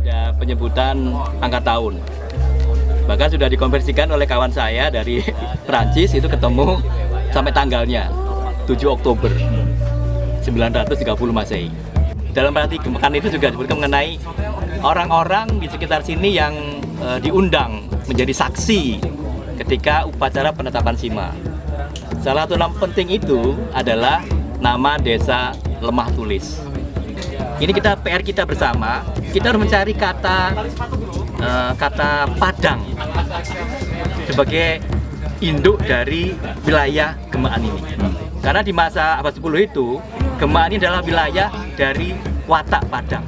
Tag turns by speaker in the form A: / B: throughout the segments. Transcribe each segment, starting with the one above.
A: ada penyebutan angka tahun. Bahkan sudah dikonversikan oleh kawan saya dari Prancis, itu ketemu sampai tanggalnya 7 Oktober 930 Masehi. Dalam arti gemekan itu juga disebutkan mengenai orang-orang di sekitar sini yang diundang menjadi saksi ketika upacara penetapan Sima. Salah satu nama penting itu adalah nama desa Lemah Tulis. Ini PR kita bersama, kita harus mencari kata Padang sebagai induk dari wilayah Gemaan ini. Karena di masa abad 10 itu, Gemaan ini adalah wilayah dari watak Padang.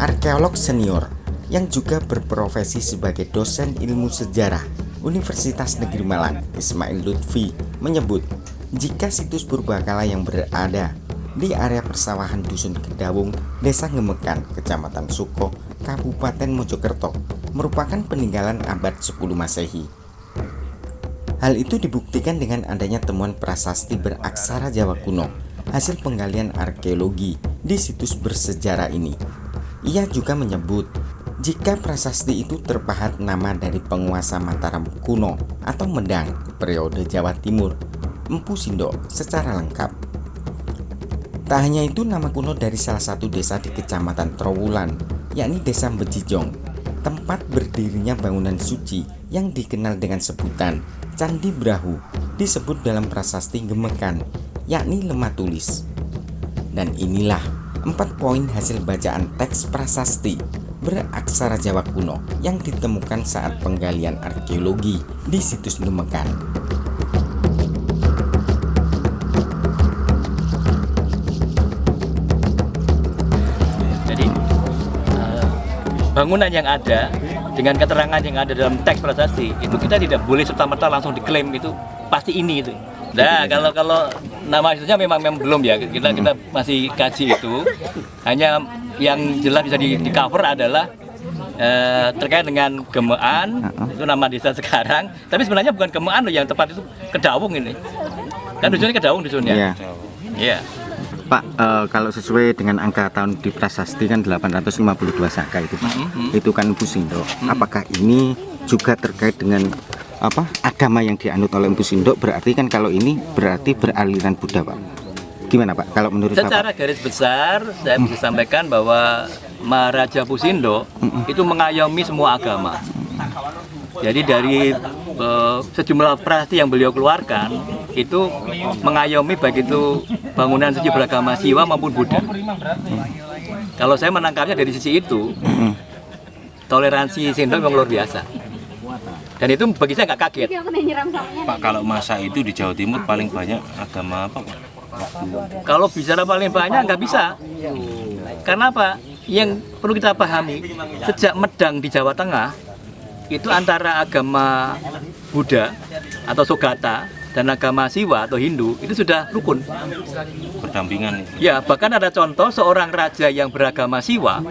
B: Arkeolog senior yang juga berprofesi sebagai dosen ilmu sejarah Universitas Negeri Malang, Ismail Lutfi, menyebut jika situs purbakala yang berada di area persawahan Dusun Kedawung, Desa Gemekan, Kecamatan Suko, Kabupaten Mojokerto merupakan peninggalan abad 10 Masehi. Hal itu dibuktikan dengan adanya temuan prasasti beraksara Jawa kuno hasil penggalian arkeologi di situs bersejarah ini. Ia juga menyebut jika prasasti itu terpahat nama dari penguasa Mataram kuno atau Medang periode Jawa Timur, Empu Sindok secara lengkap. Tak hanya itu, nama kuno dari salah satu desa di Kecamatan Trowulan, yakni Desa Bejijong, tempat berdirinya bangunan suci yang dikenal dengan sebutan Candi Brahu, disebut dalam prasasti Gemekan, yakni Lemah Tulis. Dan inilah 4 poin hasil bacaan teks prasasti beraksara Jawa kuno yang ditemukan saat penggalian arkeologi di situs Gemekan.
A: Jadi bangunan yang ada dengan keterangan yang ada dalam teks prasasti itu kita tidak boleh serta-merta langsung diklaim itu pasti ini itu. Nah, kalau nama itunya memang belum ya, kita masih kaji itu. Hanya yang jelas bisa di cover adalah terkait dengan Gemean, itu nama desa sekarang. Tapi sebenarnya bukan Gemean loh, yang tepat itu Kedawung ini. Kan dusunnya Kedawung dusunnya.
B: Iya.
A: Iya.
B: Pak, kalau sesuai dengan angka tahun di prasasti kan 852 Saka itu, Pak. Itu kan Empu Sindok. Apakah ini juga terkait dengan agama yang dianut oleh Empu Sindok? Berarti kan kalau ini berarti beraliran Buddha, Pak. Gimana, Pak, kalau menurut
A: secara
B: Bapak?
A: garis besar saya bisa sampaikan bahwa Maharaja Empu Sindok itu mengayomi semua agama. Jadi dari sejumlah prasasti yang beliau keluarkan itu mengayomi baik itu bangunan suci beragama Siwa maupun Buddha. Kalau saya menangkapnya dari sisi itu, toleransi Sindok memang luar biasa. Dan itu bagi saya nggak kaget.
C: Pak, kalau masa itu di Jawa Timur paling banyak agama apa, Pak?
A: Kalau bicara paling banyak nggak bisa. Karena apa? Yang perlu kita pahami, sejak Medang di Jawa Tengah, itu antara agama Buddha atau Sogata dan agama Siwa atau Hindu itu sudah rukun.
C: Berdampingan.
A: Ya, bahkan ada contoh seorang raja yang beragama Siwa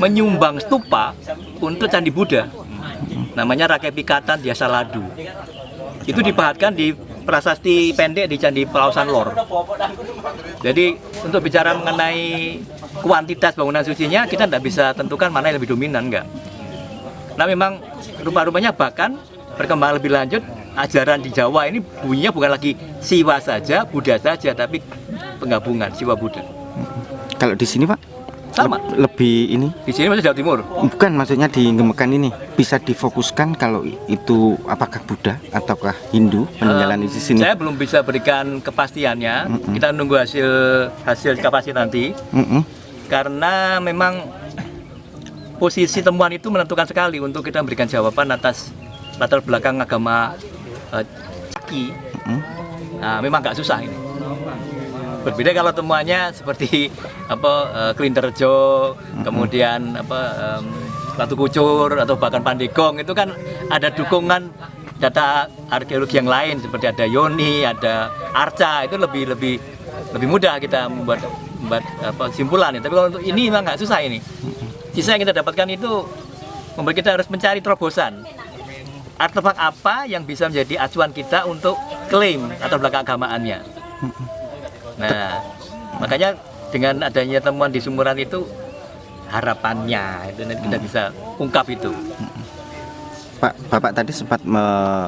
A: menyumbang stupa untuk Candi Buddha. Namanya Rakyat Pikatan Diasa Ladu. Itu dipahatkan di prasasti pendek di Candi Pelausan Lor. Jadi untuk bicara mengenai kuantitas bangunan sucinya, kita tidak bisa tentukan mana yang lebih dominan, enggak. Nah, memang rupa-rupanya bahkan berkembang lebih lanjut, ajaran di Jawa ini bunyinya bukan lagi Siwa saja, Buddha saja, tapi penggabungan Siwa Buddha.
B: Kalau di sini, Pak,
A: sama.
B: Lebih ini?
A: Di sini masih Jawa Timur.
B: Bukan, maksudnya di Gemekan ini bisa difokuskan kalau itu apakah Buddha ataukah Hindu peninggalan di sini?
A: Saya belum bisa berikan kepastiannya. Kita nunggu hasil kapasitas nanti. Karena memang posisi temuan itu menentukan sekali untuk kita memberikan jawaban atas latar belakang agama Caki. Nah, memang nggak susah ini. Berbeda kalau temuannya seperti Klinterjo, kemudian Batu Kucur atau bahkan Pandegong, itu kan ada dukungan data arkeologi yang lain seperti ada Yoni, ada Arca, itu lebih mudah kita membuat kesimpulan. Tapi kalau untuk ini memang nggak susah ini. Sisa yang kita dapatkan itu membuat kita harus mencari terobosan. Artefak apa yang bisa menjadi acuan kita untuk klaim latar belakang agamaannya. Nah, makanya dengan adanya temuan di Sumuran itu harapannya itu nanti kita bisa ungkap itu.
B: Pak, Bapak tadi sempat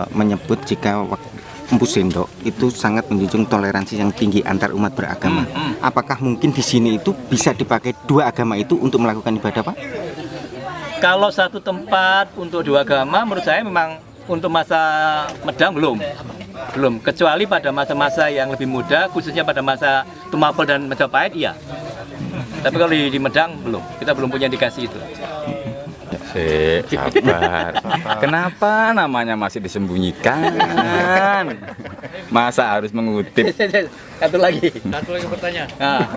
B: menyebut jika Empu Sendok itu sangat menjunjung toleransi yang tinggi antar umat beragama. Apakah mungkin di sini itu bisa dipakai dua agama itu untuk melakukan ibadah, Pak?
A: Kalau satu tempat untuk dua agama, menurut saya memang untuk masa Medang belum, kecuali pada masa-masa yang lebih muda, khususnya pada masa Tumapel dan Majapahit, iya. Tapi kalau di Medang belum, kita belum punya indikasi itu.
D: Sabar. Kenapa namanya masih disembunyikan? Masa harus mengutip?
A: Satu lagi
E: pertanyaan.
A: nah,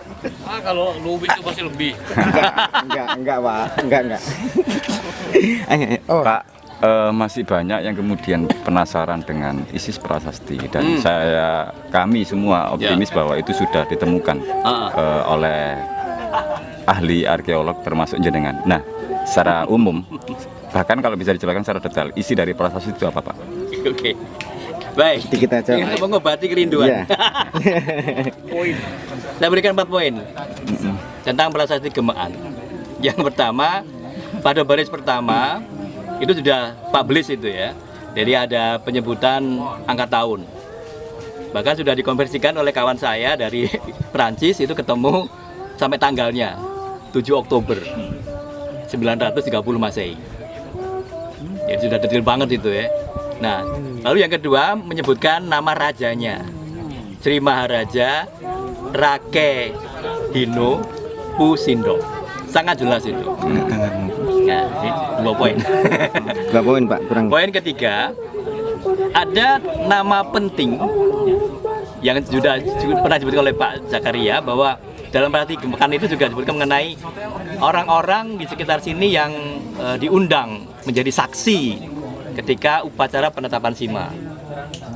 E: Kalau Lubi itu pasti lebih.
B: Enggak, Pak. Enggak.
D: Pak, masih banyak yang kemudian penasaran dengan Isis Prasasti dan kami semua optimis bahwa itu sudah ditemukan oleh ahli arkeolog termasuk jenengan. Nah, secara umum, bahkan kalau bisa dijelaskan secara detail, isi dari prasasti itu apa, Pak?
A: Oke. Baik.
B: Jadi kita coba.
A: Ini untuk mengobati kerinduan.
B: Iya.
A: Saya berikan 4 poin tentang prasasti Gemaan. Yang pertama, pada baris pertama itu sudah publish itu ya. Jadi ada penyebutan angka tahun. Bahkan sudah dikonversikan oleh kawan saya dari Perancis, itu ketemu sampai tanggalnya 7 Oktober 930 Masehi. Ya sudah detail banget itu ya. Nah, lalu yang kedua menyebutkan nama rajanya, Sri Maharaja Rake Dino Pusindo. Sangat jelas itu. Nah, ini 2 poin.
B: 2 poin, Pak. Kurang.
A: Poin ketiga, ada nama penting yang sudah pernah disebutkan oleh Pak Zakaria bahwa dalam prasasti Gemaan itu juga disebutkan mengenai orang-orang di sekitar sini yang diundang menjadi saksi ketika upacara penetapan Sima.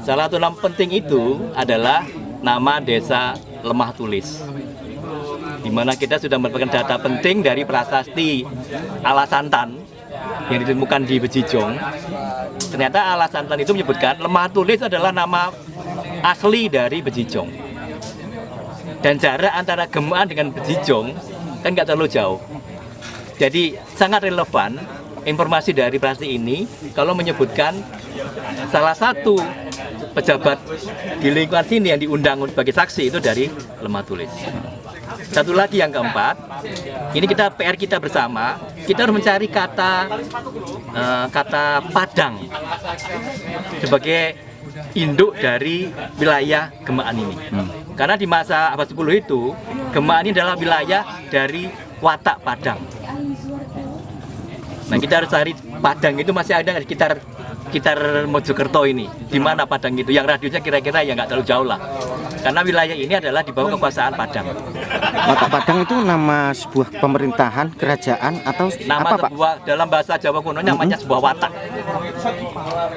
A: Salah satu nama penting itu adalah nama desa Lemah Tulis, di mana kita sudah mendapatkan data penting dari prasasti Alasantan yang ditemukan di Bejijong. Ternyata Alasantan itu menyebutkan Lemah Tulis adalah nama asli dari Bejijong. Dan jarak antara Gemaan dengan Bejijong kan nggak terlalu jauh. Jadi sangat relevan informasi dari prasasti ini kalau menyebutkan salah satu pejabat di lingkungan sini yang diundang sebagai saksi itu dari Lemah Tulis. Satu lagi yang keempat, ini PR kita bersama, kita harus mencari kata Padang sebagai induk dari wilayah Gemaan ini. Karena di masa abad 10 itu, Gemaan ini adalah wilayah dari Watak Padang. Nah, kita harus cari Padang itu masih ada di sekitar Mojokerto ini. Di mana Padang itu? Yang radiusnya kira-kira ya nggak terlalu jauh lah. Karena wilayah ini adalah di bawah kekuasaan Padang.
B: Watak Padang itu nama sebuah pemerintahan, kerajaan atau
A: Nama
B: apa, Pak?
A: sebuah dalam bahasa Jawa kuno namanya sebuah watak.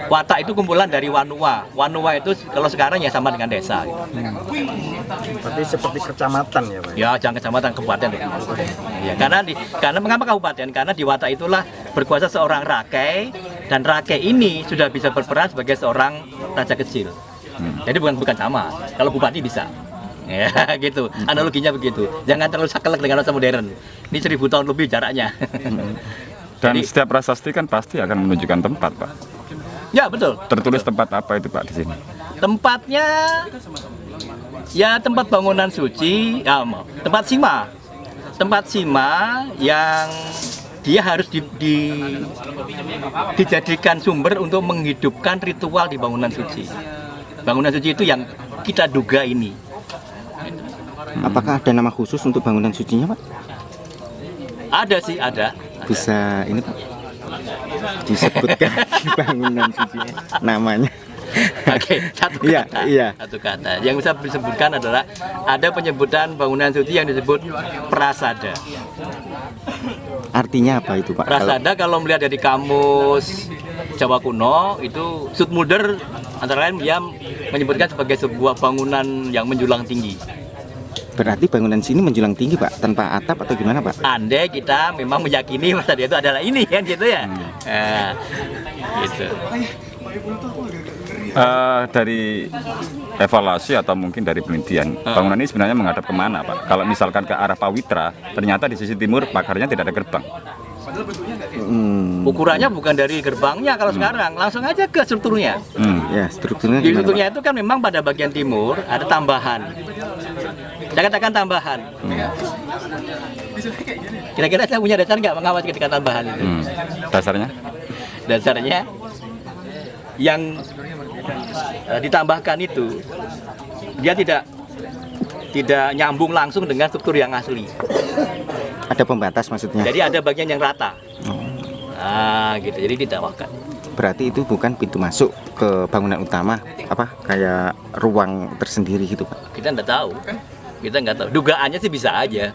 A: Watak itu kumpulan dari Wanua. Wanua itu kalau sekarang ya sama dengan desa.
F: Berarti seperti kecamatan ya, Pak?
A: Ya, jangan kecamatan, kabupaten. Ya, karena mengapa kabupaten? Karena di Watak itulah berkuasa seorang rakai, dan rakai ini sudah bisa berperan sebagai seorang raja kecil. Jadi bukan sama. Kalau bupati bisa. Ya, gitu. Analoginya begitu. Jangan terlalu saklek dengan masa modern. Ini 1000 tahun lebih jaraknya.
D: Dan
A: Jadi,
D: setiap prasasti kan pasti akan menunjukkan tempat, Pak.
A: ya, betul.
D: Tertulis tempat apa itu, Pak, di sini?
A: Tempatnya ya tempat bangunan suci, ya, tempat Sima. Tempat Sima yang dia harus dijadikan sumber untuk menghidupkan ritual di bangunan suci. Bangunan suci itu yang kita duga ini.
B: Apakah ada nama khusus untuk bangunan sucinya, Pak?
A: Ada sih, ada.
B: Bisa ini, Pak, disebutkan bangunan sucinya namanya.
A: Oke, satu
B: Iya,
A: kata.
B: iya.
A: Satu kata. Yang bisa disebutkan adalah ada penyebutan bangunan suci yang disebut prasada.
B: Artinya apa itu, Pak?
A: Prasada kalau melihat dari kamus Jawa kuno itu Zoetmulder antara lain dia menyebutkan sebagai sebuah bangunan yang menjulang tinggi.
B: Berarti bangunan sini menjulang tinggi, Pak, tanpa atap atau gimana, Pak?
A: Andai kita memang meyakini prasada itu adalah ini kan gitu ya. Nah, gitu.
D: Dari evaluasi atau mungkin dari penelitian, bangunan ini sebenarnya menghadap kemana, Pak? Kalau misalkan ke arah Pawitra, ternyata di sisi timur pagarnya tidak ada gerbang.
A: Ukurannya bukan dari gerbangnya kalau sekarang, langsung aja ke strukturnya.
B: Ya, strukturnya
A: Di
B: gimana,
A: strukturnya
B: Pak?
A: itu kan memang pada bagian timur ada tambahan. Saya katakan tambahan. Kira-kira saya punya dasar nggak mengawasi ketika tambahan itu?
D: Dasarnya?
A: Dasarnya yang ditambahkan itu dia tidak nyambung langsung dengan struktur yang asli.
B: Ada pembatas maksudnya.
A: Jadi ada bagian yang rata. Nah, gitu. Jadi ditambahkan.
B: Berarti itu bukan pintu masuk ke bangunan utama, apa kayak ruang tersendiri gitu, Pak?
A: Kita nggak tahu. Kita nggak tahu. Dugaannya sih bisa aja.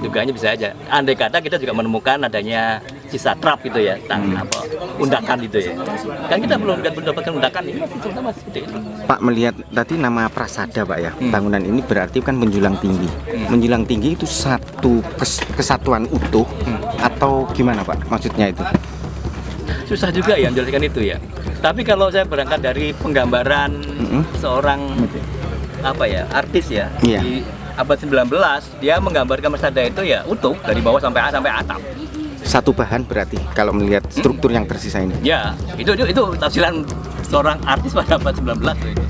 A: Dugaannya bisa aja. Andai kata kita juga menemukan adanya sisa trap gitu ya, undakan gitu ya. Kan kita belum mendapatkan undakan ini masih seperti itu.
B: Pak melihat tadi nama prasada, Pak ya. Bangunan ini berarti kan menjulang tinggi. Menjulang tinggi itu satu kesatuan utuh atau gimana, Pak? Maksudnya itu?
A: Susah juga ya menjelaskan itu ya. Tapi kalau saya berangkat dari penggambaran seorang artis ya,
B: Iya.
A: di abad 19 dia menggambarkan prasada itu ya utuh dari bawah sampai atap.
B: Satu bahan berarti kalau melihat struktur yang tersisa ini.
A: Ya, itu tafsiran seorang artis pada abad 19 tuh itu.